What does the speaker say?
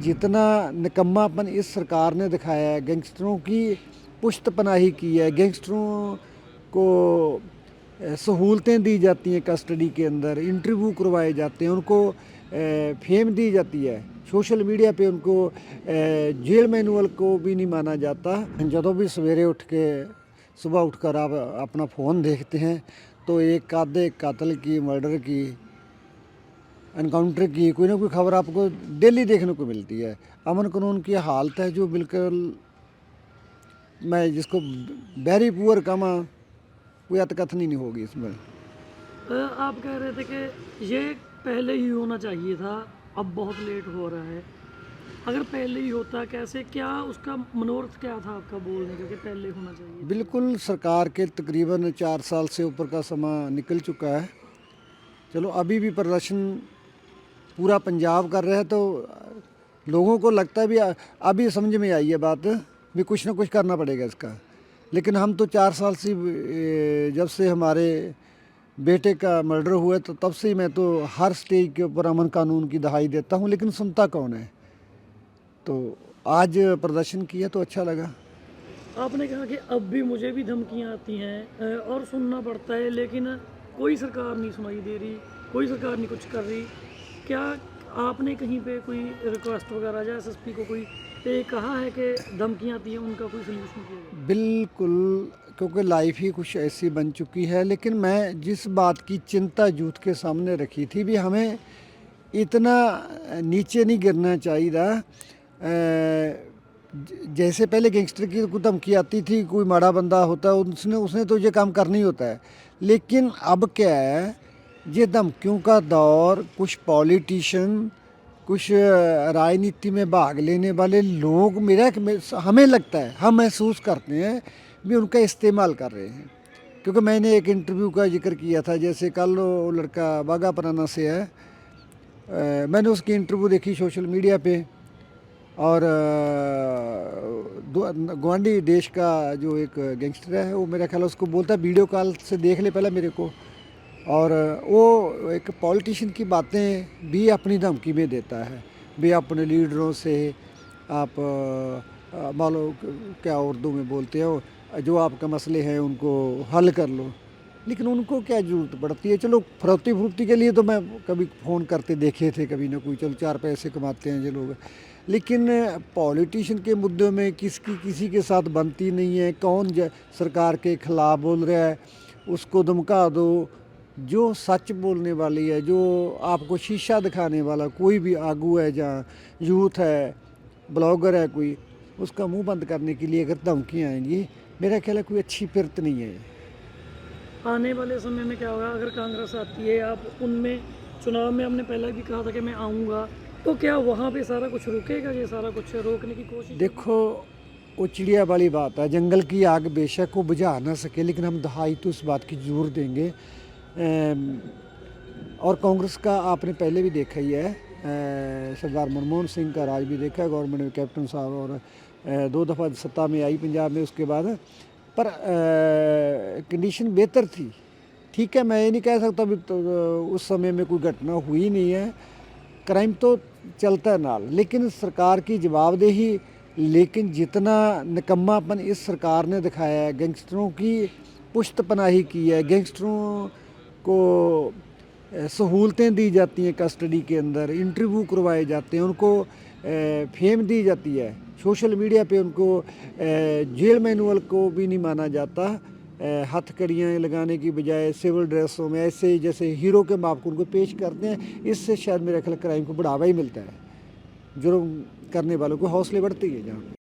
जितना निकम्मापन इस सरकार ने दिखाया है, गैंगस्टरों की पुश्तपनाही की है, गैंगस्टरों को सहूलतें दी जाती हैं कस्टडी के अंदर, इंटरव्यू करवाए जाते हैं, उनको फेम दी जाती है, सोशल मीडिया पे उनको जेल मैनुअल को भी नहीं माना जाता। जब भी सवेरे उठ के सुबह उठकर आप अपना फ़ोन देखते हैं तो एक आधे कातल की, मर्डर की, एनकाउंटर की कोई ना कोई खबर आपको डेली देखने को मिलती है। अमन कानून की हालत है जो बिल्कुल, मैं जिसको वेरी पुअर कहूँ, कोई अतकथनी नहीं होगी इसमें। आप कह रहे थे कि ये पहले ही होना चाहिए था, अब बहुत लेट हो रहा है। अगर पहले ही होता, कैसे, क्या उसका मनोरथ क्या था आपका बोलने का कि पहले होना चाहिए? बिल्कुल, सरकार के तकरीबन 4 साल से ऊपर का समय निकल चुका है। चलो अभी भी प्रदर्शन पूरा पंजाब कर रहा है तो लोगों को लगता है भी अभी समझ में आई है बात भी कुछ ना कुछ करना पड़ेगा इसका। लेकिन हम तो 4 साल से जब से हमारे बेटे का मर्डर हुआ तो तब से ही मैं तो हर स्टेज के ऊपर अमन कानून की दहाई देता हूँ, लेकिन सुनता कौन है। तो आज प्रदर्शन किया तो अच्छा लगा। आपने कहा कि अब भी मुझे भी धमकियां आती हैं और सुनना पड़ता है, लेकिन कोई सरकार नहीं सुनाई दे रही, कोई सरकार नहीं कुछ कर रही। क्या आपने कहीं पे कोई रिक्वेस्ट वगैरह या एसएसपी को कोई पे कहा है कि धमकियां आती हैं उनका कोई सोल्यूशन किया जाए? बिल्कुल, क्योंकि लाइफ ही कुछ ऐसी बन चुकी है। लेकिन मैं जिस बात की चिंता यूथ के सामने रखी थी भी हमें इतना नीचे नहीं गिरना चाहिए था। जैसे पहले गैंगस्टर की कोई धमकी आती थी, कोई माड़ा बंदा होता है उसने उसने तो ये काम करना ही होता है। लेकिन अब क्या है, ये धमकियों का दौर, कुछ पॉलिटिशियन, कुछ राजनीति में भाग लेने वाले लोग, हमें लगता है, हम महसूस करते हैं भी उनका इस्तेमाल कर रहे हैं। क्योंकि मैंने एक इंटरव्यू का जिक्र किया था, जैसे कल वो लड़का बागा पुराना से है, मैंने उसकी इंटरव्यू देखी सोशल मीडिया पे, और गवांडी देश का जो एक गैंगस्टर है वो मेरा ख्याल है उसको बोलता है वीडियो कॉल से देख ले पहले मेरे को। और वो एक पॉलिटिशियन की बातें भी अपनी धमकी में देता है भी अपने लीडरों से आप मान लो क्या उर्दू में बोलते हो, जो आपका मसले हैं उनको हल कर लो। लेकिन उनको क्या ज़रूरत पड़ती है? चलो फरोती फुर्ती के लिए तो मैं कभी फ़ोन करते देखे थे कभी ना कोई, चलो 4 पैसे कमाते हैं ये लोग। लेकिन पॉलिटिशियन के मुद्दों में किसी के साथ बनती नहीं है। कौन सरकार के ख़िलाफ़ बोल रहा है उसको धमका दो। जो सच बोलने वाली है, जो आपको शीशा दिखाने वाला कोई भी आगू है, जहाँ यूथ है, ब्लॉगर है कोई, उसका मुंह बंद करने के लिए अगर धमकियाँ आएंगी, मेरा ख्याल है कोई अच्छी फिरत नहीं है। आने वाले समय में क्या होगा अगर कांग्रेस आती है? आप उनमें चुनाव में हमने पहले भी कहा था कि मैं आऊँगा, तो क्या वहाँ पे सारा कुछ रुकेगा? ये सारा कुछ रोकने की कोशिश? देखो, वो चिड़िया वाली बात है, जंगल की आग बेशक वो बुझा ना सके, लेकिन हम दहाई तो इस बात की जरूर देंगे। और कांग्रेस का आपने पहले भी देखा ही है, सरदार मनमोहन सिंह का राज भी देखा है, गवर्नमेंट में कैप्टन साहब, और 2 दफ़ा सत्ता में आई पंजाब में उसके बाद। पर कंडीशन बेहतर थी। ठीक है, मैं ये नहीं कह सकता भी तो उस समय में कोई घटना हुई नहीं है, क्राइम तो चलता है नाल, लेकिन सरकार की जवाबदेही, लेकिन जितना निकम्मापन इस सरकार ने दिखाया है, गैंगस्टरों की पुश्तपनाही की है, गैंगस्टरों को सहूलतें दी जाती हैं कस्टडी के अंदर, इंटरव्यू करवाए जाते हैं, उनको फेम दी जाती है, सोशल मीडिया पे उनको जेल मैनुअल को भी नहीं माना जाता। हथकड़ियाँ लगाने की बजाय सिविल ड्रेसों में ऐसे जैसे हीरो के माप को उनको पेश करते हैं। इससे शायद मेरे ख्याल क्राइम को बढ़ावा ही मिलता है, जुर्म करने वालों को हौसले बढ़ते ही है जहाँ